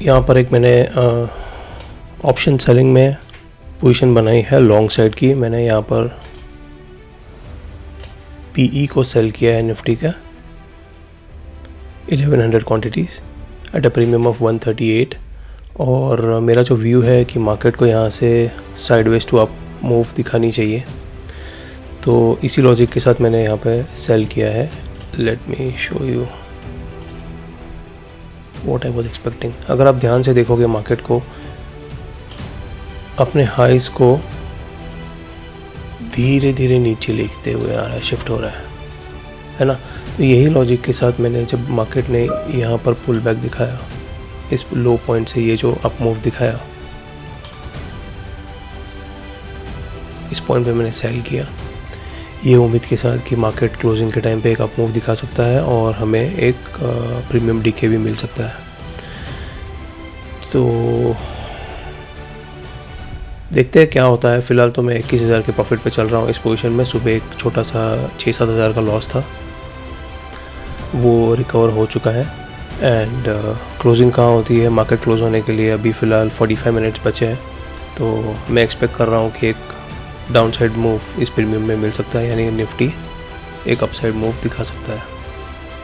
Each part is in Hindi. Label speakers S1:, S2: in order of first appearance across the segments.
S1: यहाँ पर एक मैंने ऑप्शन सेलिंग में पोजीशन बनाई है लॉन्ग साइड की। मैंने यहाँ पर पीई को सेल किया है निफ्टी का 1100 quantities at a premium of 138। और मेरा जो व्यू है कि मार्केट को यहाँ से साइडवेज टू अप मूव दिखानी चाहिए, तो इसी लॉजिक के साथ मैंने यहाँ पे सेल किया है। Let me show you what I was expecting. अगर आप ध्यान से देखोगे मार्केट को, अपने हाइज को धीरे धीरे नीचे लेते हुए आ रहा है, शिफ्ट हो रहा है ना। तो यही लॉजिक के साथ मैंने जब मार्केट ने यहाँ पर पुल बैक दिखाया, इस लो पॉइंट से ये जो अप मूव दिखाया, इस पॉइंट पे मैंने सेल किया, ये उम्मीद के साथ कि मार्केट क्लोजिंग के टाइम पे एक अप मूव दिखा सकता है और हमें एक प्रीमियम डीके भी मिल सकता है। तो देखते हैं क्या होता है। फ़िलहाल तो मैं 21,000 के प्रॉफिट पे चल रहा हूँ इस पोजीशन में। सुबह एक छोटा सा 6-7 हज़ार का लॉस था, वो रिकवर हो चुका है। एंड क्लोजिंग कहाँ होती है, मार्केट क्लोज होने के लिए अभी फ़िलहाल 45 मिनट्स बचे हैं। तो मैं एक्सपेक्ट कर रहा हूँ कि एक डाउन साइड मूव इस प्रीमियम में मिल सकता है, यानी निफ्टी एक अपसाइड मूव दिखा सकता है।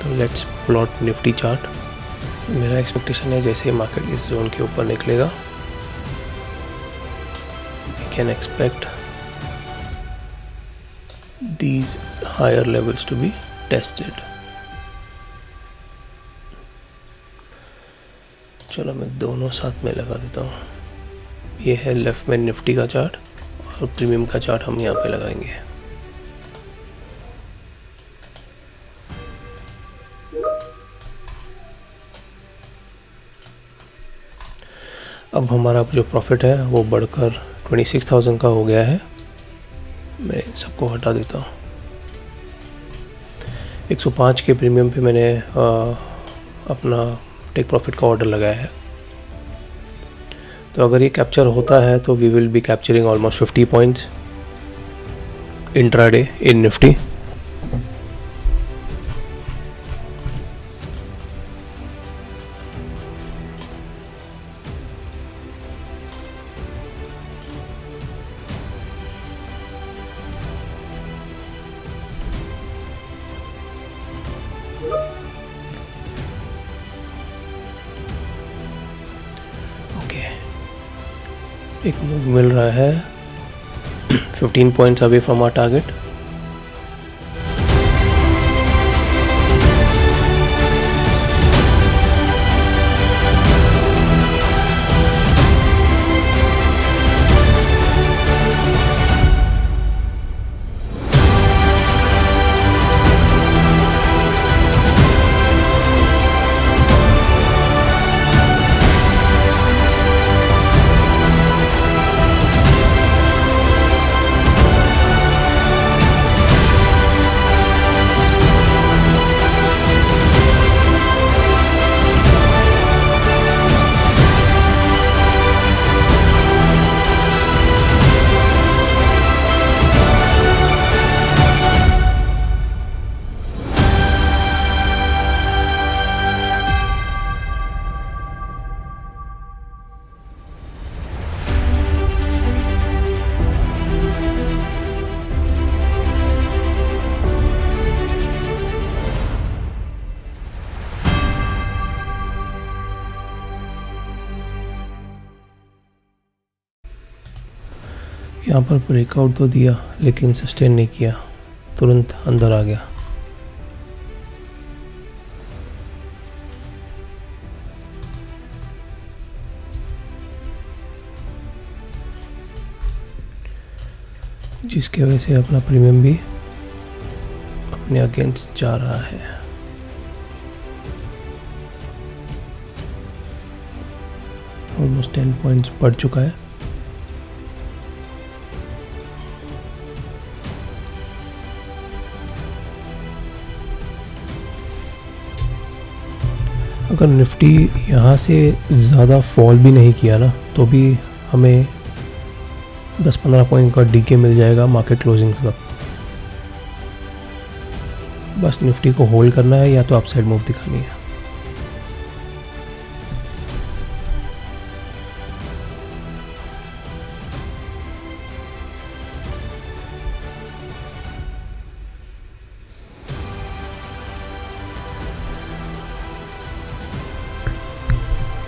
S1: तो लेट्स प्लॉट निफ्टी चार्ट। मेरा एक्सपेक्टेशन है जैसे ही मार्केट इस जोन के ऊपर निकलेगा, we can expect these higher levels to be tested। चलो मैं दोनों साथ में लगा देता हूँ। ये है लेफ्ट में निफ्टी का चार्ट और प्रीमियम का चार्ट हम यहाँ पे लगाएंगे। अब हमारा जो प्रॉफिट है वो बढ़कर 26,000 का हो गया है। मैं सबको हटा देता हूँ। 105 के प्रीमियम पे मैंने अपना टेक प्रॉफिट का ऑर्डर लगाया है। तो अगर ये कैप्चर होता है तो we will be capturing almost 50 points intraday in Nifty. एक मूव मिल रहा है 15 points away from our target. यहाँ पर ब्रेकआउट तो दिया लेकिन सस्टेन नहीं किया, तुरंत अंदर आ गया। जिसकी वजह से अपना प्रीमियम भी अपने अगेंस्ट जा रहा है। ऑलमोस्ट 10 पॉइंट्स बढ़ चुका है। अगर निफ्टी यहाँ से ज़्यादा फॉल भी नहीं किया ना, तो भी हमें 10-15 पॉइंट का डीके मिल जाएगा मार्केट क्लोजिंग तक। बस निफ्टी को होल्ड करना है या तो अपसाइड मूव दिखानी है।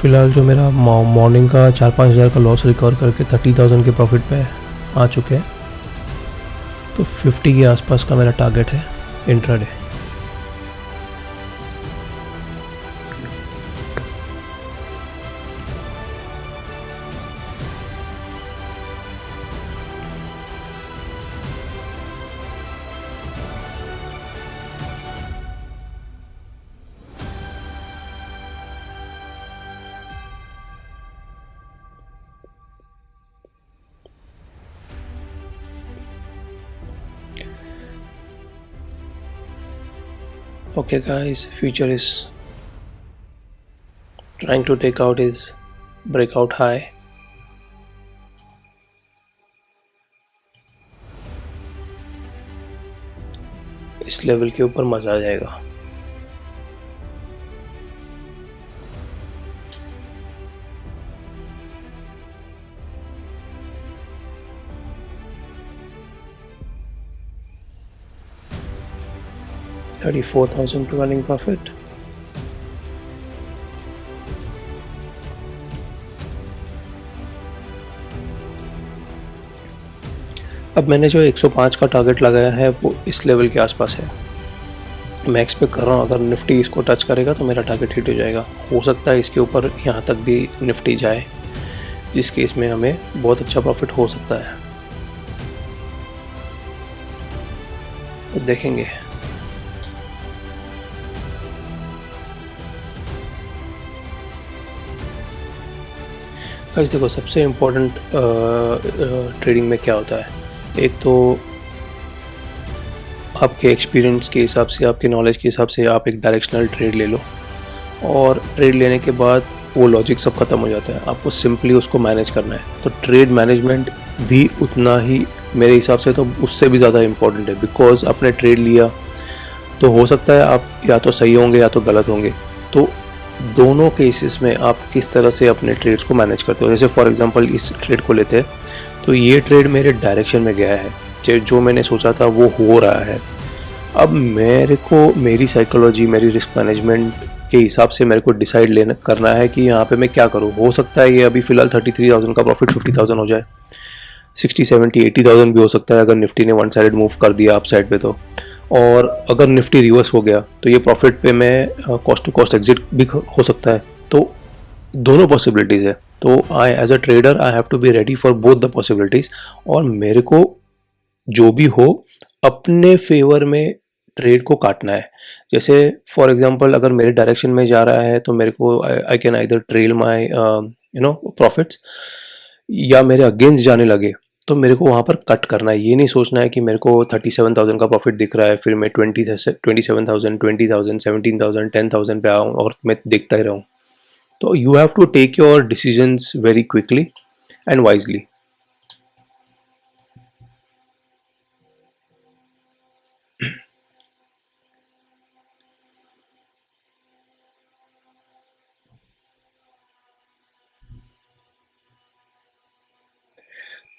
S1: फ़िलहाल जो मेरा मॉर्निंग का 4-5 हज़ार का लॉस रिकवर करके 30,000 के प्रॉफिट पे आ चुके हैं, तो 50 के आसपास का मेरा टारगेट है intraday. Okay guys, future is trying to take out his breakout high. इस लेवल के ऊपर मजा आ जाएगा। $34,000 running profit. अब मैंने जो 105 का टारगेट लगाया है वो इस लेवल के आसपास है। मैं एक्सपेक्ट कर रहा हूँ अगर निफ्टी इसको टच करेगा तो मेरा टारगेट हिट हो जाएगा। हो सकता है इसके ऊपर यहाँ तक भी निफ्टी जाए, जिस केस में हमें बहुत अच्छा प्रॉफिट हो सकता है, तो देखेंगे। गाइस देखो, सबसे इम्पोर्टेंट ट्रेडिंग में क्या होता है, एक तो आपके एक्सपीरियंस के हिसाब से, आपके नॉलेज के हिसाब से आप एक डायरेक्शनल ट्रेड ले लो, और ट्रेड लेने के बाद वो लॉजिक सब खत्म हो जाता है, आपको सिंपली उसको मैनेज करना है। तो ट्रेड मैनेजमेंट भी उतना ही, मेरे हिसाब से तो उससे भी ज़्यादा इम्पोर्टेंट है, बिकॉज आपने ट्रेड लिया तो हो सकता है आप या तो सही होंगे या तो गलत होंगे। तो दोनों केसेस में आप किस तरह से अपने ट्रेड्स को मैनेज करते हो। जैसे फॉर एग्जांपल इस ट्रेड को लेते हैं, तो ये ट्रेड मेरे डायरेक्शन में गया है, जो मैंने सोचा था वो हो रहा है। अब मेरे को मेरी साइकोलॉजी, मेरी रिस्क मैनेजमेंट के हिसाब से मेरे को डिसाइड करना है कि यहाँ पे मैं क्या करूँ। हो सकता है ये अभी फ़िलहाल 33,000 का प्रॉफिट 50,000 हो जाए, 60, 70, 80,000 भी हो सकता है अगर निफ्टी ने वन साइड मूव कर दिया अप साइड पे तो। और अगर निफ्टी रिवर्स हो गया तो ये प्रॉफिट पे मैं कॉस्ट टू कॉस्ट एग्जिट भी हो सकता है। तो दोनों पॉसिबिलिटीज़ है। तो I as a trader I have to be ready for both the possibilities, और मेरे को जो भी हो अपने फेवर में ट्रेड को काटना है। जैसे फॉर एग्जांपल अगर मेरे डायरेक्शन में जा रहा है तो मेरे को I can either trail my profits, या मेरे अगेंस्ट जाने लगे तो मेरे को वहाँ पर कट करना है। ये नहीं सोचना है कि मेरे को 37,000 का प्रॉफिट दिख रहा है फिर मैं 27,000, 20,000, 17,000, 10,000 पे आऊँ और मैं देखता ही रहूँ। तो you have to take your decisions very quickly and wisely.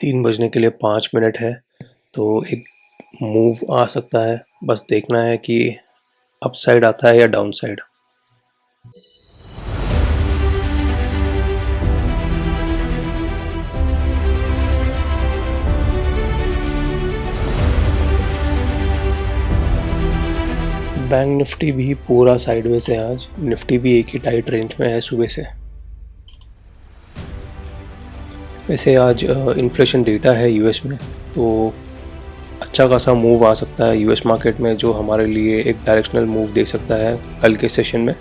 S1: तीन बजने के लिए 5 मिनट है, तो एक मूव आ सकता है, बस देखना है कि अप साइड आता है या डाउन साइड। बैंक निफ्टी भी पूरा साइडवेज है आज, निफ्टी भी एक ही टाइट रेंज में है सुबह से। वैसे आज इन्फ्लेशन डेटा है यूएस में, तो अच्छा खासा मूव आ सकता है यूएस मार्केट में, जो हमारे लिए एक डायरेक्शनल मूव दे सकता है कल के सेशन में।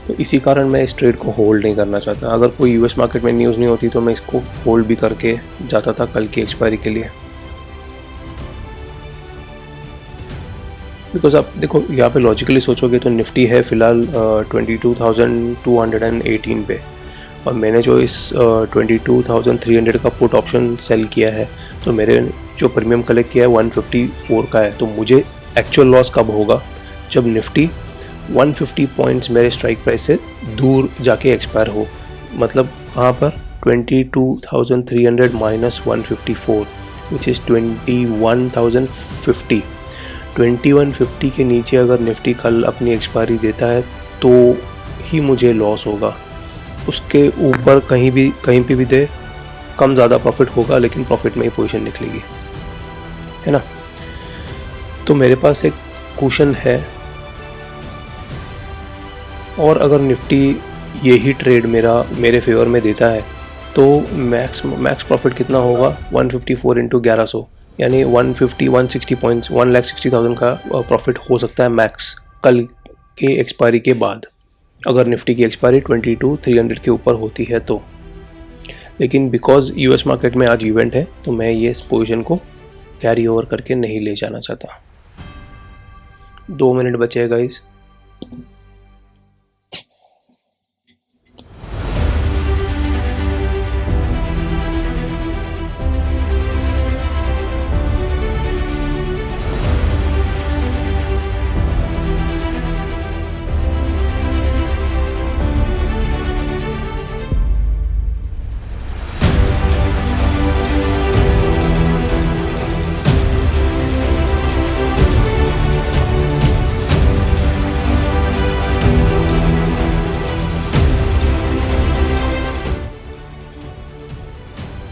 S1: तो इसी कारण मैं इस ट्रेड को होल्ड नहीं करना चाहता। अगर कोई यूएस मार्केट में न्यूज़ नहीं होती तो मैं इसको होल्ड भी करके जाता था कल की एक्सपायरी के लिए। बिकॉज आप देखो यहाँ पे लॉजिकली सोचोगे तो निफ्टी है फ़िलहाल 22,218 पे, और मैंने जो इस 22,300 का पुट ऑप्शन सेल किया है, तो मेरे जो प्रीमियम कलेक्ट किया है 154 का है। तो मुझे एक्चुअल लॉस कब होगा, जब निफ्टी 150 पॉइंट्स मेरे स्ट्राइक प्राइस से दूर जाके एक्सपायर हो। मतलब कहाँ पर 22,300 माइनस 154 विच इज़ 21,050। 2150 के नीचे अगर निफ्टी कल अपनी एक्सपायरी देता है तो ही मुझे लॉस होगा, उसके ऊपर कहीं पे भी दे कम ज़्यादा प्रॉफिट होगा, लेकिन प्रॉफिट में ही पोजीशन निकलेगी, है ना। तो मेरे पास एक कुशन है, और अगर निफ्टी यही ट्रेड मेरे फेवर में देता है तो मैक्स प्रॉफिट कितना होगा, 154 इंटू 1100, यानी 160 पॉइंट्स, 1,60,000 का प्रॉफिट हो सकता है मैक्स कल के एक्सपायरी के बाद, अगर निफ्टी की एक्सपायरी 22,300 के ऊपर होती है तो। लेकिन बिकॉज यूएस मार्केट में आज इवेंट है तो मैं ये इस पोजीशन को कैरी ओवर करके नहीं ले जाना चाहता। 2 मिनट बचे हैं गाइस।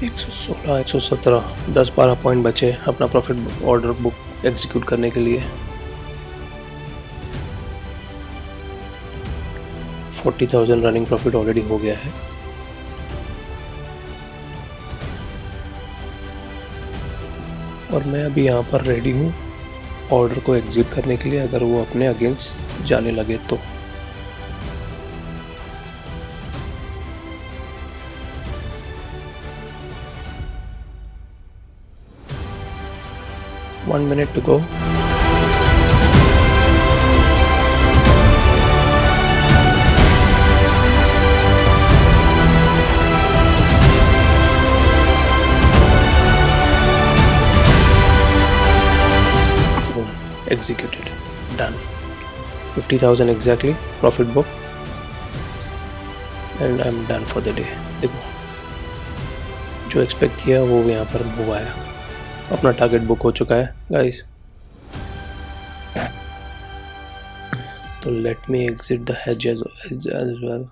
S1: $116, $117, 10-12 पॉइंट बचे अपना प्रॉफिट ऑर्डर बुक एग्जीक्यूट करने के लिए। 40,000 रनिंग प्रॉफिट ऑलरेडी हो गया है। और मैं अभी यहाँ पर रेडी हूँ ऑर्डर को एग्जीक्यूट करने के लिए, अगर वो अपने अगेंस्ट जाने लगे तो। One minute to go. Boom. Executed. Done. 50,000 exactly profit book, and I'm done for the day. देखो जो एक्सपेक्ट किया वो यहाँ पर हुआ है, अपना टारगेट बुक हो चुका है गाइस। तो let me exit the hedge as well।